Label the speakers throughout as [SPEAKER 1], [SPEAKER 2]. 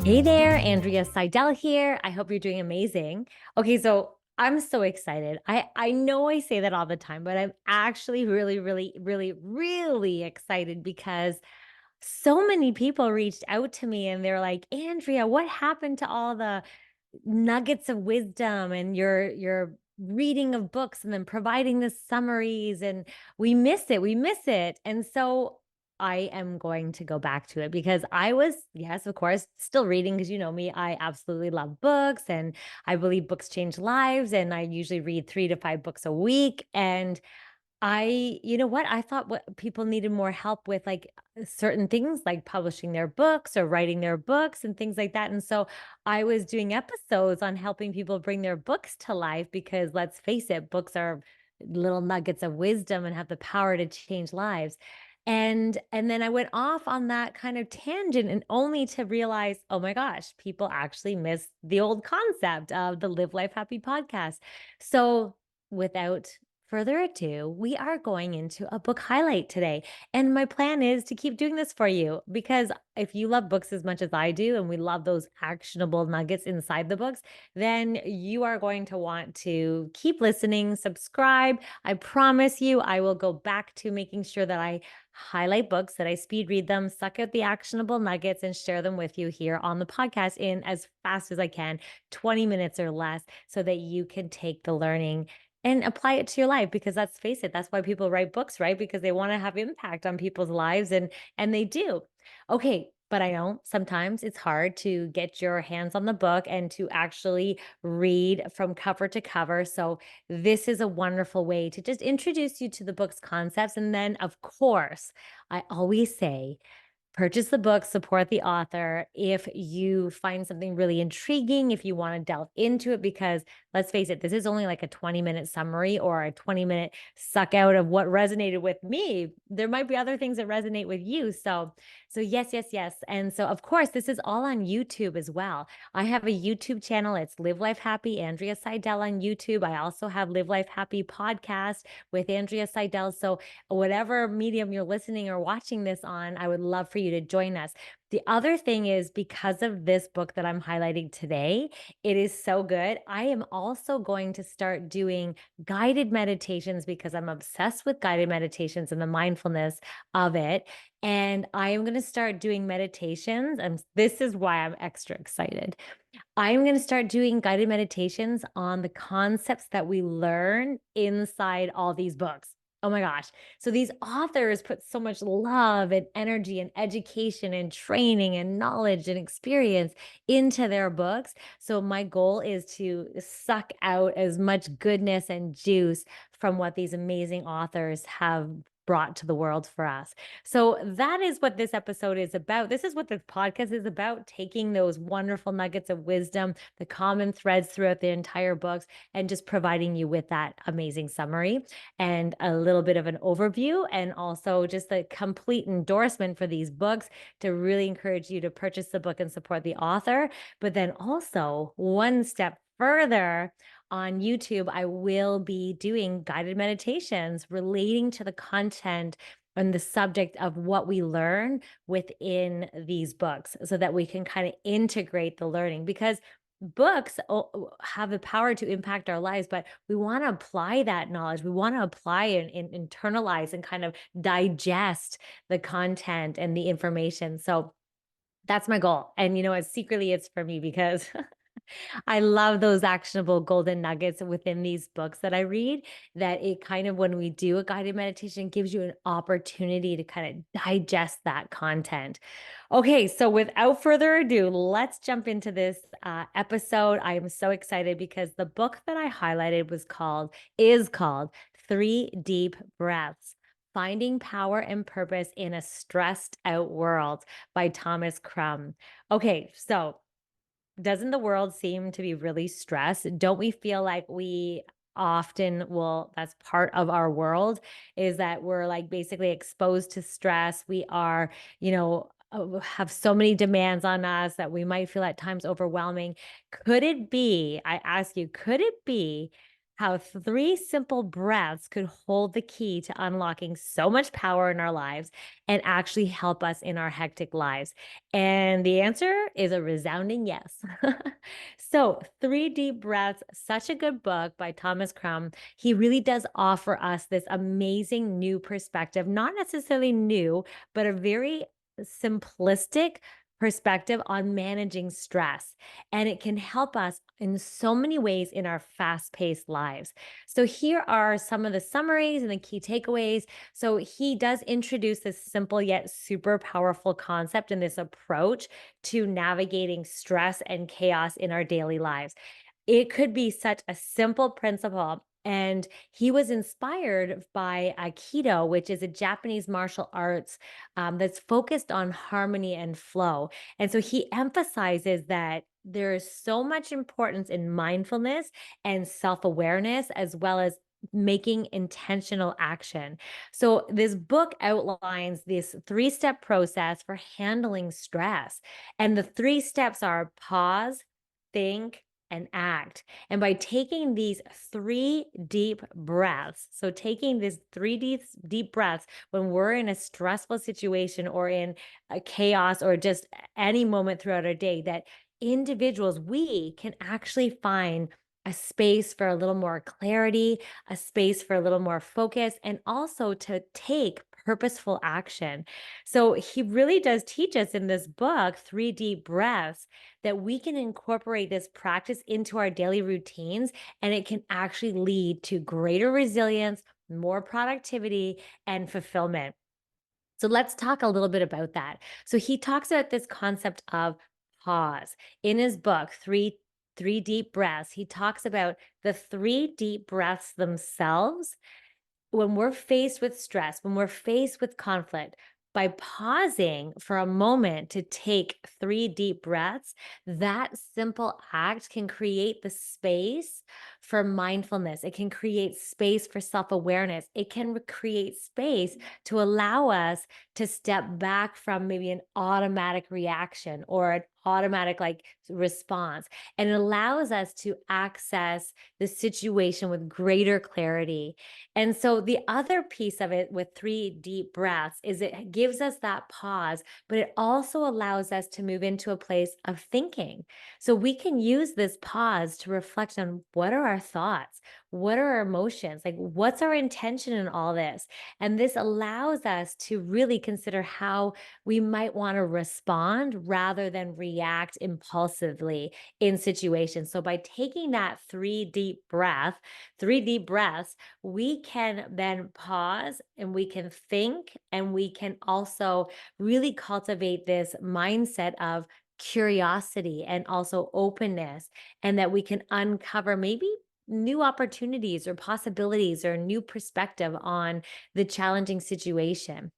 [SPEAKER 1] Hey there, Andrea Seydel here. I hope you're doing amazing. Okay, so I'm so excited. I know I say that all the time, but I'm actually really excited because so many people reached out to me and they're like, "Andrea, what happened to all the nuggets of wisdom and your reading of books and then providing the summaries, and we miss it. We miss it." And so I am going to go back to it because I was, yes, of course, still reading because you know me, I absolutely love books and I believe books change lives. And I usually read 3 to 5 books a week. And you know what? I thought what people needed more help with, like certain things like publishing their books or writing their books and things like that. And so I was doing episodes on helping people bring their books to life because let's face it, books are little nuggets of wisdom and have the power to change lives. And then I went off on that kind of tangent and only to realize, oh my gosh, people actually miss the old concept of the Live Life Happy podcast. So without further ado, we are going into a book highlight today. And my plan is to keep doing this for you because if you love books as much as I do, and we love those actionable nuggets inside the books, then you are going to want to keep listening, subscribe. I promise you, I will go back to making sure that I highlight books, that I speed read them, suck out the actionable nuggets, and share them with you here on the podcast in as fast as I can, 20 minutes or less, so that you can take the learning and apply it to your life. Because let's face it, that's why people write books, right? Because they want to have impact on people's lives, and they do. Okay, but I know sometimes it's hard to get your hands on the book and to actually read from cover to cover. So this is a wonderful way to just introduce you to the book's concepts. And then, of course, I always say, purchase the book, support the author if you find something really intriguing, if you want to delve into it, because let's face it, this is only like a 20-minute summary or a 20-minute suck out of what resonated with me. There might be other things that resonate with you. So yes. And so of course, this is all on YouTube as well. I have a YouTube channel. It's Live Life Happy, Andrea Seydel on YouTube. I also have Live Life Happy podcast with Andrea Seydel. So whatever medium you're listening or watching this on, I would love for you to join us. The other thing is, because of this book that I'm highlighting today, it is so good. I am also going to start doing guided meditations because I'm obsessed with guided meditations and the mindfulness of it. And I am going to start doing meditations. And this is why I'm extra excited. I'm going to start doing guided meditations on the concepts that we learn inside all these books. Oh my gosh. So these authors put so much love and energy and education and training and knowledge and experience into their books. So my goal is to suck out as much goodness and juice from what these amazing authors have brought to the world for us. So that is what this episode is about. This is what this podcast is about, taking those wonderful nuggets of wisdom, the common threads throughout the entire books, and just providing you with that amazing summary and a little bit of an overview, and also just a complete endorsement for these books to really encourage you to purchase the book and support the author. But then also, one step further, on YouTube, I will be doing guided meditations relating to the content and the subject of what we learn within these books so that we can kind of integrate the learning, because books have the power to impact our lives, but we want to apply that knowledge. We want to apply and internalize and kind of digest the content and the information. So that's my goal. And you know, as secretly it's for me because I love those actionable golden nuggets within these books that I read, that it kind of, when we do a guided meditation, gives you an opportunity to kind of digest that content. Okay, so without further ado, let's jump into this episode. I am so excited because the book that I highlighted is called Three Deep Breaths: Finding Power and Purpose in a Stressed Out World by Thomas Crum. Okay, so doesn't the world seem to be really stressed? Don't we feel like we often will, that's part of our world, is that we're like basically exposed to stress. We are, have so many demands on us that we might feel at times overwhelming. Could it be, I ask you, could it be how three simple breaths could hold the key to unlocking so much power in our lives and actually help us in our hectic lives. And the answer is a resounding yes. So, Three Deep Breaths, such a good book by Thomas Crum. He really does offer us this amazing new perspective, not necessarily new, but a very simplistic perspective on managing stress. And it can help us in so many ways in our fast paced lives. So, here are some of the summaries and the key takeaways. So, he does introduce this simple yet super powerful concept and this approach to navigating stress and chaos in our daily lives. It could be such a simple principle. And he was inspired by Aikido, which is a Japanese martial arts that's focused on harmony and flow. And so he emphasizes that there is so much importance in mindfulness and self awareness, as well as making intentional action. So, this book outlines this three-step process for handling stress. And the three steps are pause, think, and act. And by taking these three deep breaths, so taking these deep breaths when we're in a stressful situation or in a chaos or just any moment throughout our day, that individuals, we can actually find a space for a little more clarity, a space for a little more focus, and also to take purposeful action. So he really does teach us in this book, Three Deep Breaths, that we can incorporate this practice into our daily routines and it can actually lead to greater resilience, more productivity, and fulfillment. So let's talk a little bit about that. So he talks about this concept of pause. In his book, Three Deep Breaths, he talks about the three deep breaths themselves when we're faced with stress, when we're faced with conflict, by pausing for a moment to take three deep breaths, that simple act can create the space for mindfulness. It can create space for self awareness. It can create space to allow us to step back from maybe an automatic reaction or an automatic response. And it allows us to access the situation with greater clarity. And so the other piece of it with three deep breaths is it gives us that pause, but it also allows us to move into a place of thinking. So we can use this pause to reflect on what are our thoughts? What are our emotions? Like, what's our intention in all this? And this allows us to really consider how we might want to respond rather than react impulsively in situations. So by taking that three deep breaths, we can then pause and we can think and we can also really cultivate this mindset of curiosity and also openness, and that we can uncover maybe new opportunities or possibilities or new perspective on the challenging situation.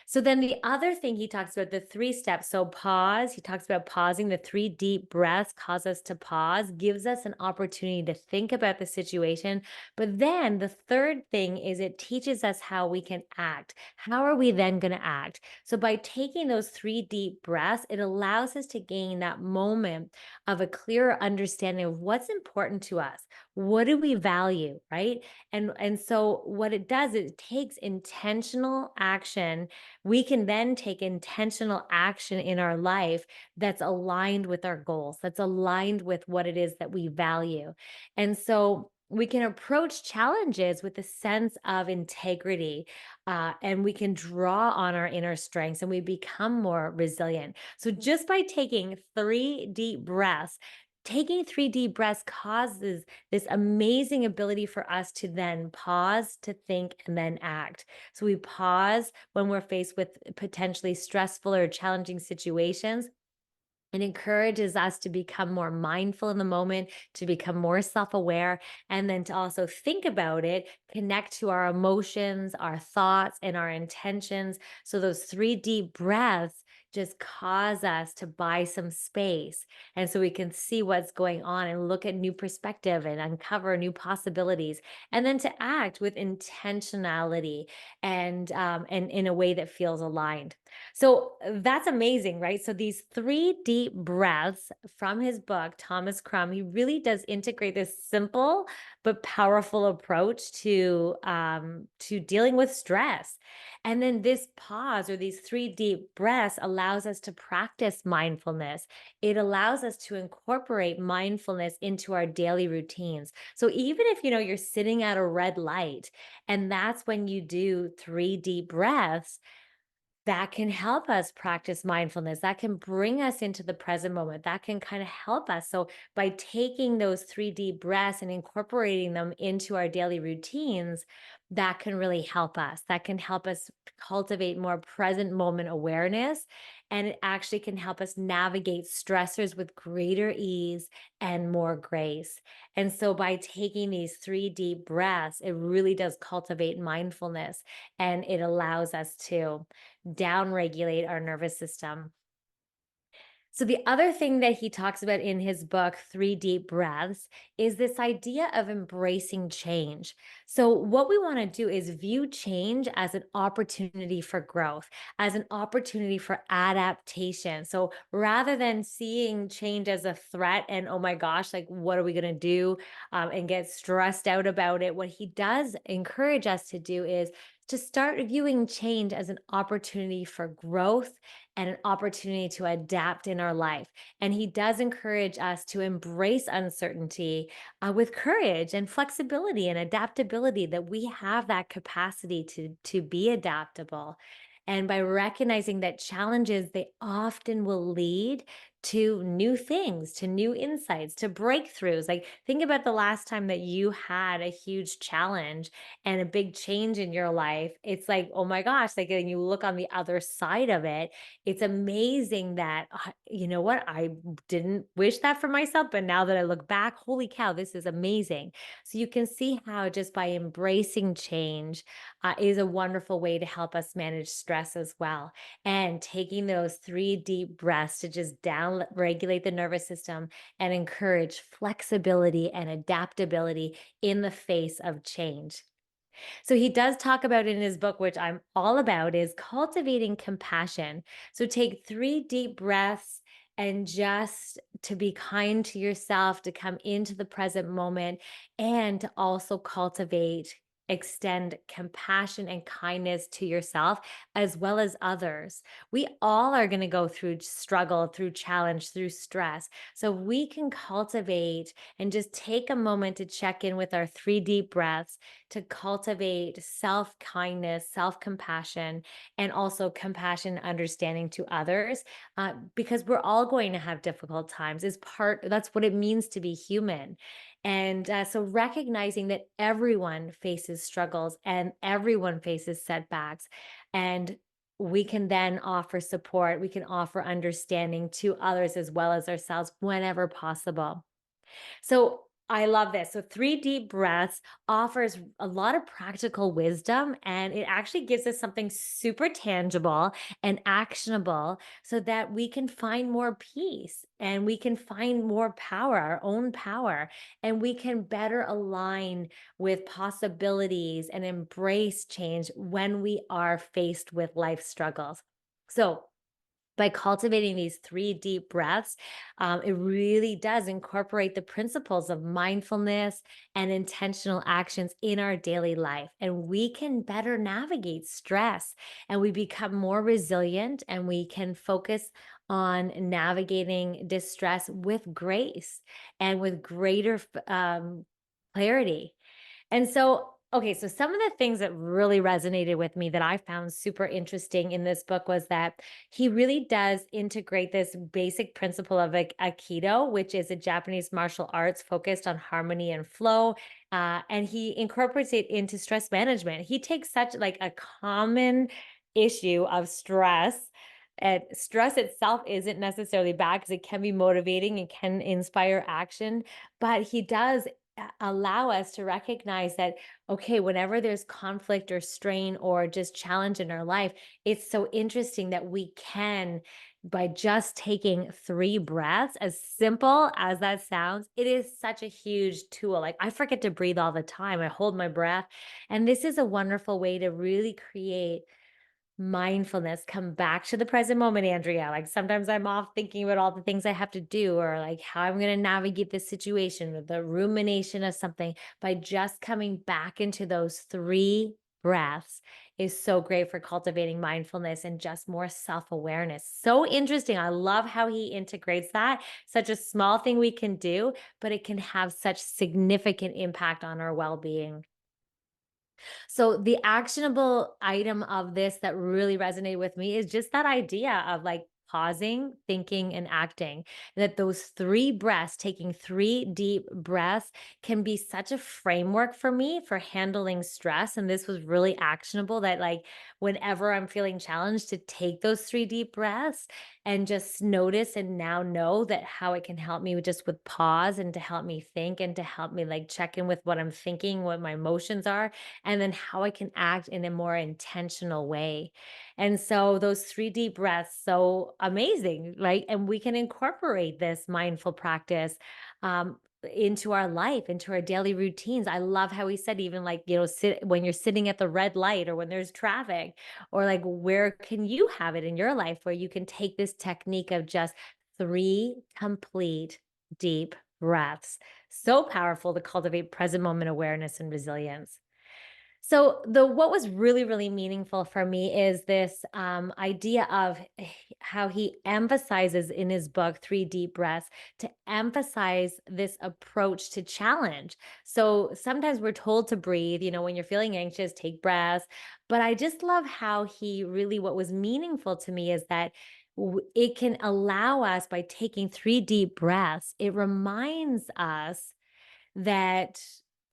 [SPEAKER 1] So then the other thing he talks about, the three steps. So pause, he talks about pausing. The three deep breaths cause us to pause, gives us an opportunity to think about the situation. But then the third thing is it teaches us how we can act. How are we then going to act? So by taking those three deep breaths, it allows us to gain that moment of a clearer understanding of what's important to us. What do we value, right? And so what it does, it takes intentional action. We can then take intentional action in our life that's aligned with our goals, that's aligned with what it is that we value. And so we can approach challenges with a sense of integrity, and we can draw on our inner strengths and we become more resilient. So, just by taking three deep breaths, taking three deep breaths causes this amazing ability for us to then pause, to think, and then act. So we pause when we're faced with potentially stressful or challenging situations. It encourages us to become more mindful in the moment, to become more self aware, and then to also think about it, connect to our emotions, our thoughts, and our intentions. So, those three deep breaths just cause us to buy some space. And so we can see what's going on and look at new perspective and uncover new possibilities. And then to act with intentionality and in a way that feels aligned. So that's amazing, right? So these three deep deep breaths from his book, Thomas Crum. He really does integrate this simple but powerful approach to dealing with stress. And then this pause or these three deep breaths allows us to practice mindfulness. It allows us to incorporate mindfulness into our daily routines. So even if you're sitting at a red light and that's when you do three deep breaths, that can help us practice mindfulness. That can bring us into the present moment. That can kind of help us. So, by taking those three deep breaths and incorporating them into our daily routines, that can really help us. That can help us cultivate more present moment awareness. And it actually can help us navigate stressors with greater ease and more grace. And so, by taking these three deep breaths, it really does cultivate mindfulness and it allows us to downregulate our nervous system. So, the other thing that he talks about in his book, Three Deep Breaths, is this idea of embracing change. So, what we want to do is view change as an opportunity for growth, as an opportunity for adaptation. So, rather than seeing change as a threat and, oh my gosh, like, what are we going to do, and get stressed out about it, what he does encourage us to do is to start viewing change as an opportunity for growth and an opportunity to adapt in our life. And he does encourage us to embrace uncertainty with courage and flexibility and adaptability, that we have that capacity to be adaptable. And by recognizing that challenges, they often will lead to new things, to new insights, to breakthroughs. Like, think about the last time that you had a huge challenge and a big change in your life. It's like, oh my gosh, like, and you look on the other side of it, it's amazing that, you know what, I didn't wish that for myself, but now that I look back, holy cow, this is amazing. So you can see how just by embracing change is a wonderful way to help us manage stress as well. And taking those three deep breaths to just down regulate the nervous system and encourage flexibility and adaptability in the face of change. So he does talk about in his book, which I'm all about, is cultivating compassion. So take three deep breaths and just to be kind to yourself, to come into the present moment, and to also cultivate, extend compassion and kindness to yourself as well as others. We all are going to go through struggle, through challenge, through stress. So we can cultivate and just take a moment to check in with our three deep breaths, to cultivate self kindness, self compassion, and also compassion, understanding to others, because we're all going to have difficult times. Is part That's what it means to be human. And so recognizing that everyone faces struggles and everyone faces setbacks, and we can then offer support, we can offer understanding to others as well as ourselves whenever possible. So I love this. So, three deep breaths offers a lot of practical wisdom, and it actually gives us something super tangible and actionable so that we can find more peace and we can find more power, our own power, and we can better align with possibilities and embrace change when we are faced with life struggles. So, by cultivating these three deep breaths, it really does incorporate the principles of mindfulness and intentional actions in our daily life. And we can better navigate stress and we become more resilient and we can focus on navigating distress with grace and with greater clarity. And so, okay, so some of the things that really resonated with me that I found super interesting in this book was that he really does integrate this basic principle of Aikido, which is a Japanese martial arts focused on harmony and flow. And he incorporates it into stress management. He takes such like a common issue of stress. And stress itself isn't necessarily bad because it can be motivating, it can inspire action, but he does allow us to recognize that, okay, whenever there's conflict or strain or just challenge in our life, it's so interesting that we can, by just taking three breaths, as simple as that sounds, it is such a huge tool. Like, I forget to breathe all the time, I hold my breath. And this is a wonderful way to really create Mindfulness, come back to the present moment, Andrea. Like sometimes I'm off thinking about all the things I have to do or like how I'm going to navigate this situation or the rumination of something. By just coming back into those three breaths is so great for cultivating mindfulness and just more self-awareness. So interesting. I love how he integrates that. Such a small thing we can do, but it can have such significant impact on our well-being. So the actionable item of this that really resonated with me is just that idea of like pausing, thinking, and acting. That those three breaths, taking three deep breaths, can be such a framework for me for handling stress. And this was really actionable that, like, whenever I'm feeling challenged, to take those three deep breaths and just notice and now know that how it can help me with just with pause and to help me think and to help me like check in with what I'm thinking, what my emotions are, and then how I can act in a more intentional way. And so those three deep breaths, so amazing, right? And we can incorporate this mindful practice into our life, into our daily routines. I love how he said, even like, sit when you're sitting at the red light or when there's traffic, or like, where can you have it in your life where you can take this technique of just three complete deep breaths? So powerful to cultivate present moment awareness and resilience. So the what was really, really meaningful for me is this idea of how he emphasizes in his book, Three Deep Breaths, to emphasize this approach to challenge. So sometimes we're told to breathe, when you're feeling anxious, take breaths. But I just love how he really, what was meaningful to me is that it can allow us by taking three deep breaths, it reminds us that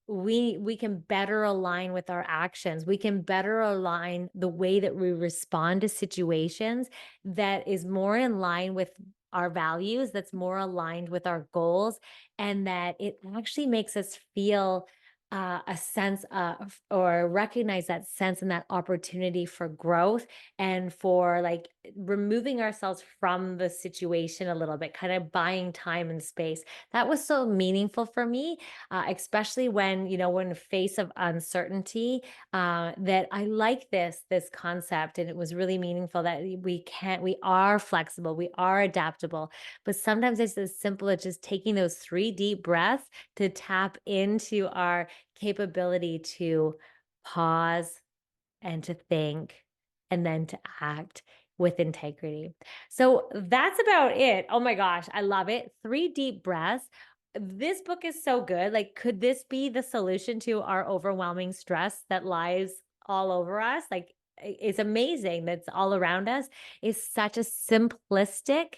[SPEAKER 1] we can better align with our actions. We can better align the way that we respond to situations that is more in line with our values, that's more aligned with our goals, and that it actually makes us feel a sense of or recognize that sense and that opportunity for growth and for like removing ourselves from the situation a little bit, kind of buying time and space. That was so meaningful for me, especially when when in face of uncertainty. That I like this concept, and it was really meaningful that we are flexible, we are adaptable, but sometimes it's as simple as just taking those three deep breaths to tap into our capability to pause and to think and then to act with integrity. So that's about it. Oh my gosh, I love it. Three deep breaths. This book is so good. Like, could this be the solution to our overwhelming stress that lies all over us? Like, it's amazing that's all around us. Is such a simplistic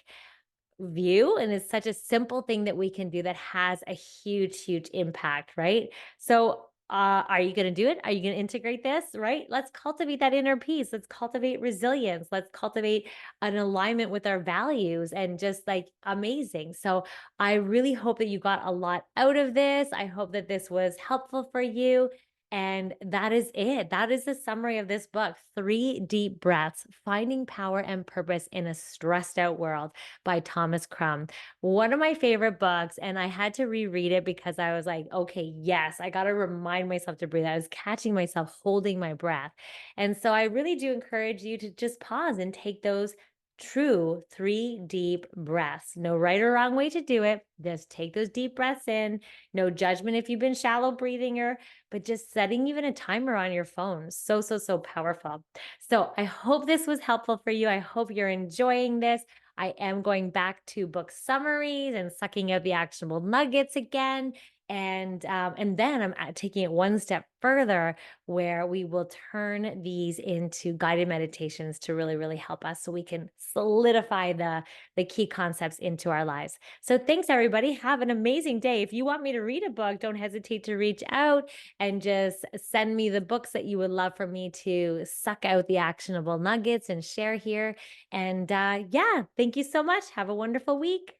[SPEAKER 1] view, and it's such a simple thing that we can do that has a huge, huge impact, right? So are you going to do it? Are you going to integrate this? Right? Let's cultivate that inner peace. Let's cultivate resilience. Let's cultivate an alignment with our values, and just like amazing. So I really hope that you got a lot out of this. I hope that this was helpful for you. And that is it. That is the summary of this book, Three Deep Breaths: Finding Power and Purpose in a Stressed Out World, by Thomas Crum. One of my favorite books, and I had to reread it because I was like, okay, yes, I got to remind myself to breathe. I was catching myself holding my breath. And so I really do encourage you to just pause and take those true three deep breaths. No right or wrong way to do it. Just take those deep breaths in. No judgment if you've been shallow breathing, or but just setting even a timer on your phone. So, so, so powerful. So I hope this was helpful for you. I hope you're enjoying this. I am going back to book summaries and sucking out the actionable nuggets again. And then I'm taking it one step further, where we will turn these into guided meditations to really, really help us so we can solidify the key concepts into our lives. So thanks, everybody. Have an amazing day. If you want me to read a book, don't hesitate to reach out and just send me the books that you would love for me to suck out the actionable nuggets and share here. And yeah, thank you so much. Have a wonderful week.